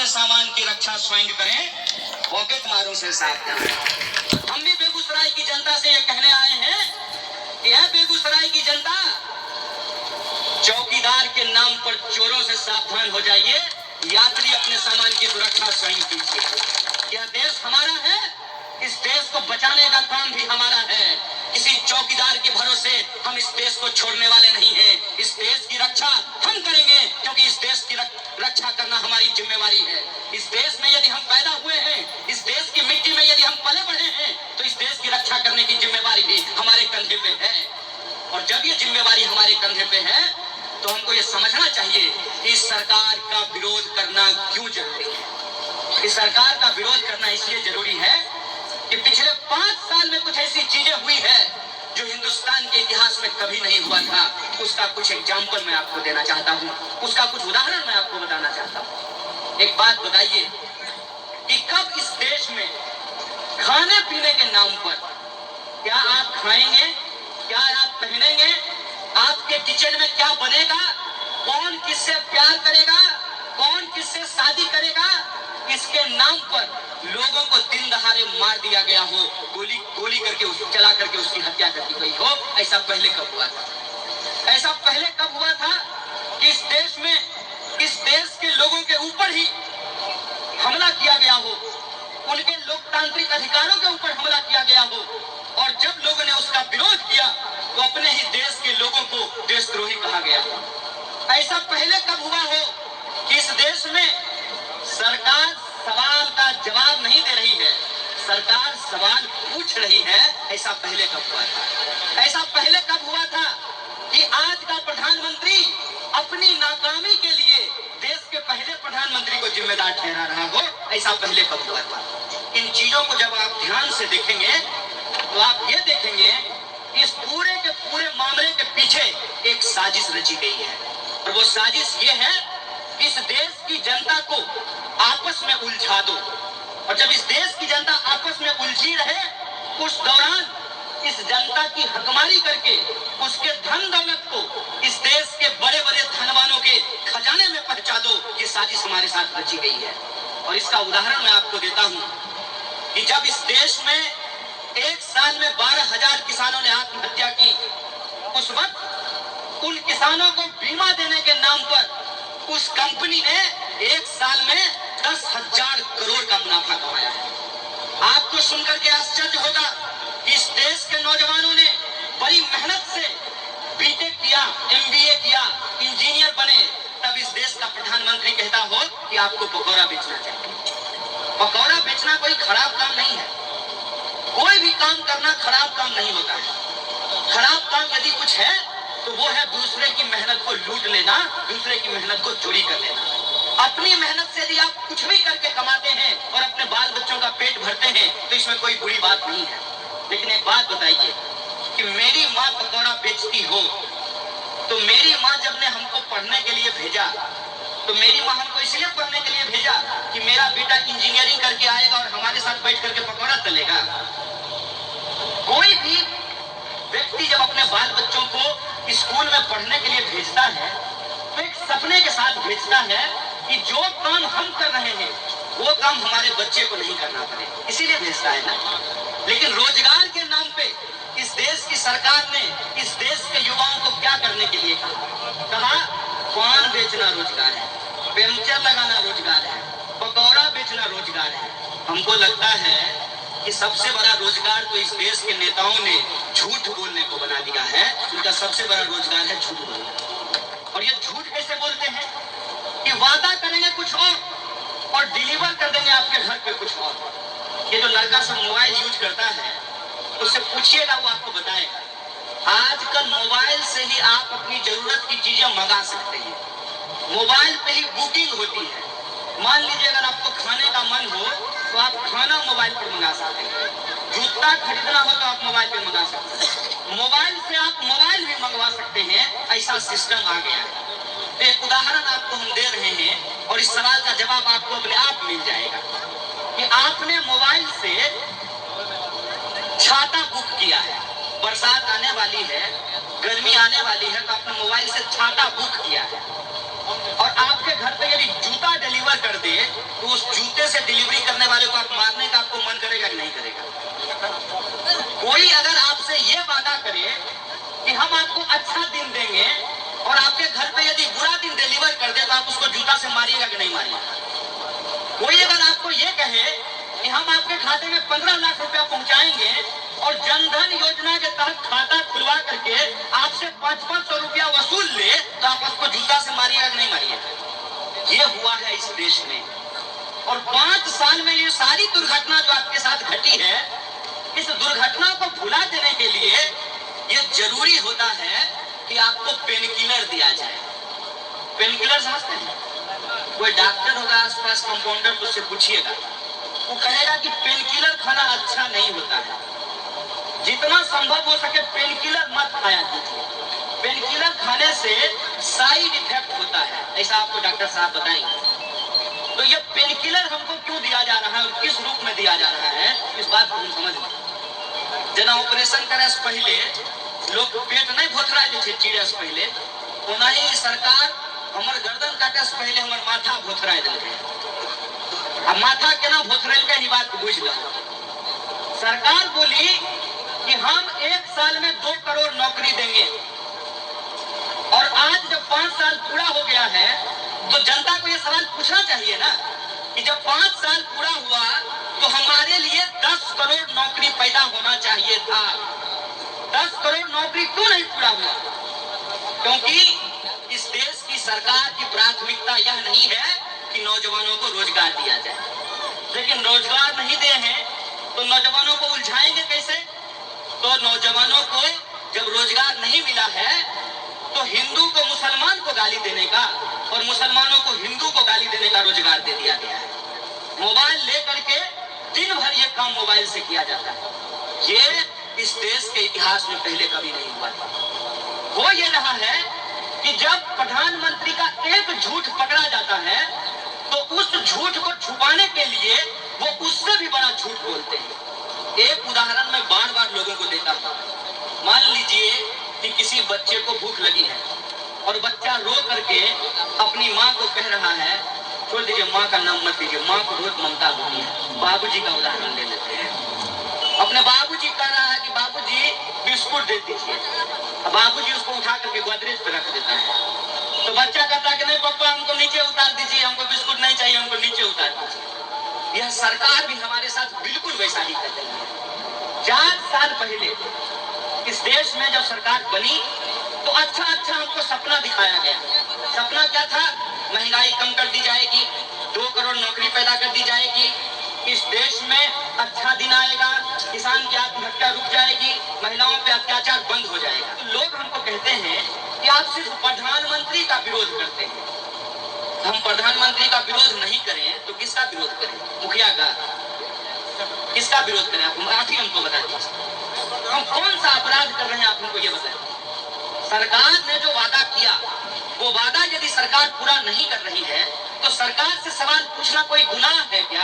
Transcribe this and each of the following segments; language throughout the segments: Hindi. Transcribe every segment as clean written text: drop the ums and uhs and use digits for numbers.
अपने सामान की रक्षा स्वयं करें, पॉकेट मारों से सावधान। हम भी बेगूसराय की जनता से ये कहने आए हैं कि है बेगूसराय की जनता, चौकीदार के नाम पर चोरों से सावधान हो जाइए, यात्री अपने सामान की सुरक्षा स्वयं कीजिए। यह देश हमारा है, इस देश को बचाने का काम भी हमारा है। किसी चौकीदार के भरोसे हम इस देश को छोड़ने वाले नहीं हैं। इस देश की रक्षा हम करेंगे, क्योंकि इस देश की रक्षा करना हमारी जिम्मेवारी है। इस देश में यदि हम पैदा हुए हैं, इस देश की मिट्टी में यदि हम पले बढ़े हैं, तो इस देश की रक्षा करने की जिम्मेवारी भी हमारे कंधे पे है। और जब ये जिम्मेवारी हमारे कंधे पे है, तो हमको ये समझना चाहिए कि इस सरकार का विरोध करना क्यों जरूरी है। इस सरकार का विरोध करना इसलिए जरूरी है कि पिछले 5 साल में कुछ ऐसी चीजें हुई है जो हिंदुस्तान के इतिहास में कभी नहीं हुआ था। उसका कुछ एग्जाम्पल मैं आपको देना चाहता हूँ, उसका कुछ उदाहरण मैं आपको बताना चाहता हूँ। एक बात बताइए कि कब इस देश में खाने पीने के नाम पर, क्या आप खाएंगे, क्या आप पहनेंगे, आपके किचन में क्या बनेगा, कौन किससे प्यार करेगा, कौन किससे शादी करेगा, इसके नाम पर लोगों को दिन दहाड़े मार दिया गया हो, गोली करके चला करके उसकी हत्या कर दी गई हो। ऐसा पहले कब हुआ था? ऐसा पहले कब हुआ था कि इस देश में, इस देश के लोगों के ऊपर ही हमला किया गया हो, उनके लोकतांत्रिक अधिकारों के ऊपर हमला किया गया हो, और जब लोगों ने उसका विरोध किया तो अपने ही देश के लोगों को देशद्रोही कहा गया। ऐसा पहले कब हुआ हो कि इस देश में सरकार सवाल का जवाब नहीं दे रही है, सरकार सवाल पूछ रही है? ऐसा पहले कब हुआ था? ऐसा पहले कब हुआ था कि आज का प्रधानमंत्री अपनी नाकामी के लिए देश के पहले प्रधानमंत्री को जिम्मेदार ठहरा रहा हो? ऐसा पहले कब हुआ था? इन चीजों को जब आप ध्यान से देखेंगे तो आप ये देखेंगे इस पूरे के पूरे मामले के पीछे एक साजिश रची गई है, और वो साजिश ये है कि इस देश की जनता को आपस में उलझा दो। और जब इस देश की जनता आपस में उलझी रहे, उस दौरान इस जनता की हकमारी करके उसके धन दौलत को इस देश के बड़े बड़े धनवानों के खजाने में पहुंचा दो। ये साजिश हमारे साथ रची गई है। और इसका उदाहरण मैं आपको देता हूं कि जब इस देश में एक साल में 12,000 किसानों ने आत्महत्या की, उस वक्त उन किसानों को बीमा देने के नाम पर उस कंपनी ने एक साल में 10,000 करोड़ का मुनाफा कमाया है। आपको सुनकर के आश्चर्य होगा कि इस देश के नौजवानों ने बड़ी मेहनत से बीटेक किया, एमबीए किया, इंजीनियर बने, तब इस देश का प्रधानमंत्री कहता हो कि आपको पकौड़ा बेचना चाहिए। पकौड़ा बेचना कोई खराब काम नहीं है, कोई भी काम करना खराब काम नहीं होता है। खराब काम यदि कुछ है तो वो है दूसरे की मेहनत को लूट लेना, दूसरे की मेहनत को चोरी कर लेना। अपनी मेहनत से यदि आप कुछ भी करके कमाते हैं और अपने बाल बच्चों का पेट भरते हैं तो इसमें कोई बुरी बात नहीं है। लेकिन एक बात बताइए कि मेरी माँ पकौड़ा बेचती हो, तो मेरी माँ जब ने हमको पढ़ने के लिए भेजा, तो मेरी माँ हमको इसलिए पढ़ने के लिए भेजा कि मेरा बेटा इंजीनियरिंग करके आएगा और हमारे साथ बैठ करके पकौड़ा तलेगा। कोई भी व्यक्ति जब अपने बाल बच्चों को स्कूल में पढ़ने के लिए भेजता है तो एक सपने के साथ भेजता है कि जो काम हम कर रहे हैं वो काम हमारे बच्चे को नहीं करना पड़े, इसीलिए भेजता है ना। लेकिन रोजगार के नाम पे इस देश की सरकार ने इस देश के युवाओं को क्या करने के लिए कहा? पान बेचना रोजगार है, पंचर लगाना रोजगार है, पकौड़ा बेचना रोजगार है। हमको लगता है कि सबसे बड़ा रोजगार तो इस देश के नेताओं ने झूठ बोलने को बना दिया है। उनका सबसे बड़ा रोजगार है झूठ बोलना। और ये झूठ कैसे बोलते हैं कि वादा करेंगे कुछ और डिलीवर कर देंगे आपके घर पे कुछ और। ये जो लड़का सब मोबाइल यूज करता है उससे पूछिएगा, वो आपको बताएगा। आजकल मोबाइल से ही आप अपनी जरूरत की चीजें मंगा सकते हैं। मोबाइल पे ही बुकिंग होती है। मान लीजिए अगर आपको खाने का मन हो तो आप खाना मोबाइल पर मंगा सकते हैं, जूता खरीदना हो तो आप मोबाइल पे मंगा सकते हैं, मोबाइल से आप मोबाइल भी मंगवा सकते हैं। ऐसा सिस्टम आ गया है। तो एक उदाहरण आपको हम दे रहे हैं और इस सवाल का जवाब आपको अपने आप मिल जाएगा कि आपने मोबाइल से छाता बुक किया है, बरसात आने वाली है, गर्मी आने वाली है, तो आपने मोबाइल से छाता बुक किया है। और आपके घर पे यदि जूता डिलीवर कर दे तो उस जूते से डिलीवरी करने वाले को आप मारने का आपको मन करेगा कि नहीं करेगा? कोई अगर आपसे ये वादा करे कि हम आपको अच्छा दिन देंगे और आपके घर पे यदि बुरा दिन डिलीवर कर दे तो आप उसको जूता से मारिएगा कि नहीं मारिएगा? कोई अगर आपको ये कहे कि हम आपके खाते में 15 लाख रुपया पहुंचाएंगे और जनधन योजना के तहत खाता खुलवा करके आपसे 500 रुपया वसूल ले तो आप उसको जूता से मारिएगा कि नहीं मारिएगा? ये हुआ है इस देश में। और 5 साल में ये सारी दुर्घटना जो आपके साथ घटी है, इस दुर्घटना को भुला देने के लिए ये जरूरी होता है कि आपको पेन किलर दिया जाए। पेन किलर समझते हैं? कोई डॉक्टर होगा आसपास कंपाउंडर, तो उससे पूछिएगा, वो कहेगा कि पेन किलर खाना अच्छा नहीं होता है, जितना संभव हो सके पेन किलर मत खाया कीजिए, पेन किलर खाने से साइड इफेक्ट होता है, ऐसा आपको डॉक्टर साहब बताएंगे। तो ये पेन किलर हमको क्यों दिया जा रहा है और किस रूप में दिया जा रहा है, इस बात को हम समझ लें। जना ऑपरेशन करे से पहले लोग पेट नहीं भोथरा थे चिड़े से पहले, ओना ही सरकार हमर गर्दन काटे से पहले हमर माथा भोथरा देलकै। अब माथा केना भोथरेलकै ई बात बुझ लो। सरकार बोली कि हम 1 साल में 2 करोड़ नौकरी देंगे, और आज जब 5 साल पूरा हो गया है तो जनता को यह सवाल पूछना चाहिए ना कि जब 5 साल पूरा हुआ तो हमारे लिए 10 करोड़ नौकरी पैदा होना चाहिए था। 10 करोड़ नौकरी क्यों नहीं पूरा हुआ? क्योंकि इस देश की सरकार की प्राथमिकता यह नहीं है कि नौजवानों को रोजगार दिया जाए। लेकिन रोजगार नहीं दे हैं तो नौजवानों को उलझाएंगे कैसे? तो नौजवानों को जब रोजगार नहीं मिला है तो हिंदू को मुसलमान को गाली देने का और मुसलमानों को हिंदू को गाली देने का रोजगार दे दिया गया है। मोबाइल लेकर के दिन भर ये काम मोबाइल से किया जाता है। ये इस देश के इतिहास में पहले कभी नहीं हुआ था। वो ये रहा है कि जब प्रधानमंत्री का एक झूठ पकड़ा जाता है तो उस झूठ को छुपाने के लिए वो उससे भी बड़ा झूठ बोलते हैं। एक उदाहरण मैं बार बार लोगों को देता हूँ। मान लीजिए कि किसी बच्चे को भूख लगी है और बच्चा रो करके अपनी माँ को कह रहा है, छोड़ दीजिए माँ का नाम मत लीजिए, माँ को बहुत ममता होती है। बाबूजी का उदाहरण ले लेते हैं। अपने बाबूजी कह रहा है कि बाबूजी बिस्कुट दे दीजिए, बाबूजी उसको उठा करके गोदरेज पे रख देता है। तो बच्चा कहता है कि नहीं पापा हमको नीचे उतार दीजिए, हमको बिस्कुट नहीं चाहिए, हमको नीचे उतार दीजिए। यह सरकार भी हमारे साथ बिल्कुल वैसा ही कर रही है। 4 साल पहले इस देश में जब सरकार बनी तो अच्छा हमको सपना दिखाया गया। सपना क्या था? महंगाई कम कर दी जाएगी, 2 करोड़ नौकरी पैदा कर दी जाएगी, इस देश में अच्छा दिन आएगा, किसान की आत्महत्या रुक जाएगी, महिलाओं पे अत्याचार बंद हो जाएगा। तो लोग हमको कहते हैं कि आप सिर्फ प्रधानमंत्री का विरोध करते हैं। हम प्रधानमंत्री का विरोध नहीं करें तो किसका विरोध करें? मुखिया का? किसका विरोध करें? आप ही हमको बता दीजिए, हम कौन सा अपराध कर रहे हैं, आप हमको ये बताएं। सरकार ने जो वादा किया वो वादा यदि सरकार पूरा नहीं कर रही है तो सरकार से सवाल पूछना कोई गुनाह है क्या?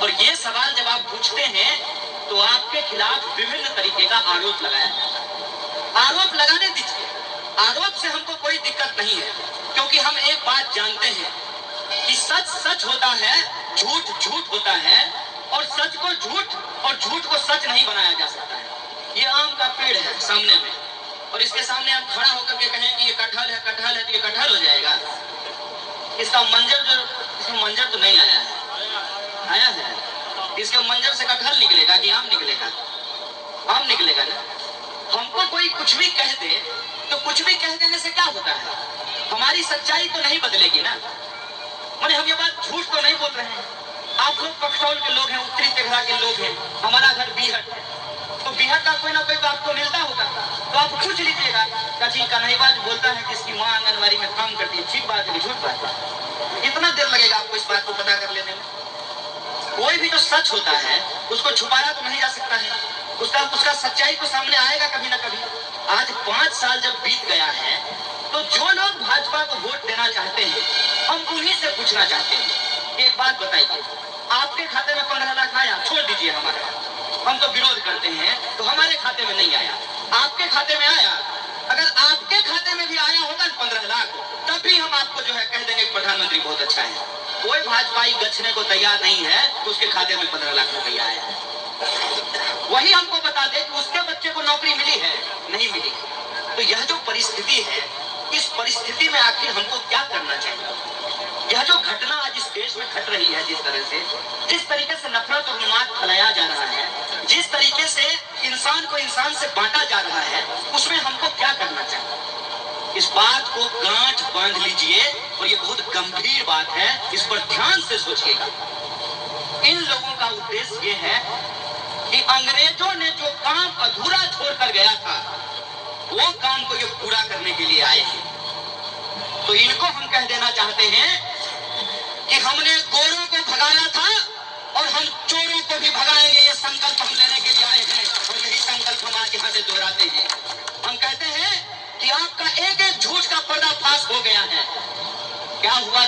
और ये सवाल जब आप पूछते हैं तो आपके खिलाफ विभिन्न तरीके का आरोप लगाया जाता है। आरोप लगाने दीजिए, आरोप से हमको कोई दिक्कत नहीं है, क्योंकि हम एक बात जानते हैं कि सच सच होता है, झूठ झूठ होता है, और सच को झूठ और झूठ को सच नहीं बनाया जा सकता है। ये आम का पेड़ है सामने में, और इसके सामने आप खड़ा होकर के कहें कि ये कटहल है तो ये कटहल हो जाएगा? इसका मंजर तो नहीं आया है, आया है? इसके मंजर से कटहल निकलेगा कि आम निकलेगा? आम निकलेगा ना। हमको कोई कुछ भी कह दे तो कुछ भी कह देने से क्या होता है? हमारी सच्चाई तो नहीं बदलेगी ना। माने हम ये बात झूठ तो नहीं बोल रहे हैं। आप लोग पखरौल के लोग हैं, उत्तरी तेघड़ा के लोग हैं, हमारा घर बीहट है, तो बीहट का कोई ना कोई तो आपको मिलता होगा, तो आप पूछ लीजिएगा कि कन्हैयाज बोलता है कि इसकी माँ आंगनबाड़ी में काम करती है, ठीक बात है झूठ बात है? कितना देर लगेगा आपको इस बात को पता कर लेने में? कोई भी जो सच होता है उसको छुपाया तो नहीं जा सकता है, उसका सच्चाई तो सामने आएगा कभी ना कभी। आज 5 साल जब बीत गया है तो जो लोग भाजपा को वोट देना चाहते हैं हम उन्हीं से पूछना चाहते हैं, एक बात बताइए, आपके खाते में 15 लाख आया? छोड़ दीजिए हमारा, हम तो विरोध करते हैं, तो हमारे खाते में नहीं आया, आपके खाते में आया। अगर आपके खाते में भी आया होगा 15 लाख, तब भी हम आपको जो है कह देंगे कि प्रधानमंत्री बहुत अच्छा है। कोई भाजपाई गछने को तैयार नहीं है तो उसके खाते में 15 लाख रुपया आया है। वही हमको बता दे कि उसके बच्चे को नौकरी मिली है, नहीं मिली। तो यह जो परिस्थिति है, इस परिस्थिति में आखिर हमको क्या करना चाहिए? यह जो घटना आज इस देश में घट रही है, जिस तरीके से नफरत और उन्माद फैलाया जा रहा है, जिस तरीके से इंसान को इंसान से बांटा जा रहा है, उसमें हमको क्या करना चाहिए? इस बात को गांठ बांध लीजिए और ये बहुत गंभीर बात है, इस पर ध्यान से सोचिएगा। इन लोगों का उद्देश्य ये है कि अंग्रेजों ने जो काम अधूरा छोड़कर गया था, वो काम को ये पूरा करने के लिए आए हैं। तो इनको हम कह देना चाहते हैं कि हमने गोरों को भगाया था और हम चोरों को भी भगाएंगे। ये संकल्प हम लेने के लिए आए हैं और यही संकल्प हम आज यहाँ से दोहराते हैं। हम कहते हैं कि आपका एक एक झूठ का पर्दाफाश हो गया है। क्या हुआ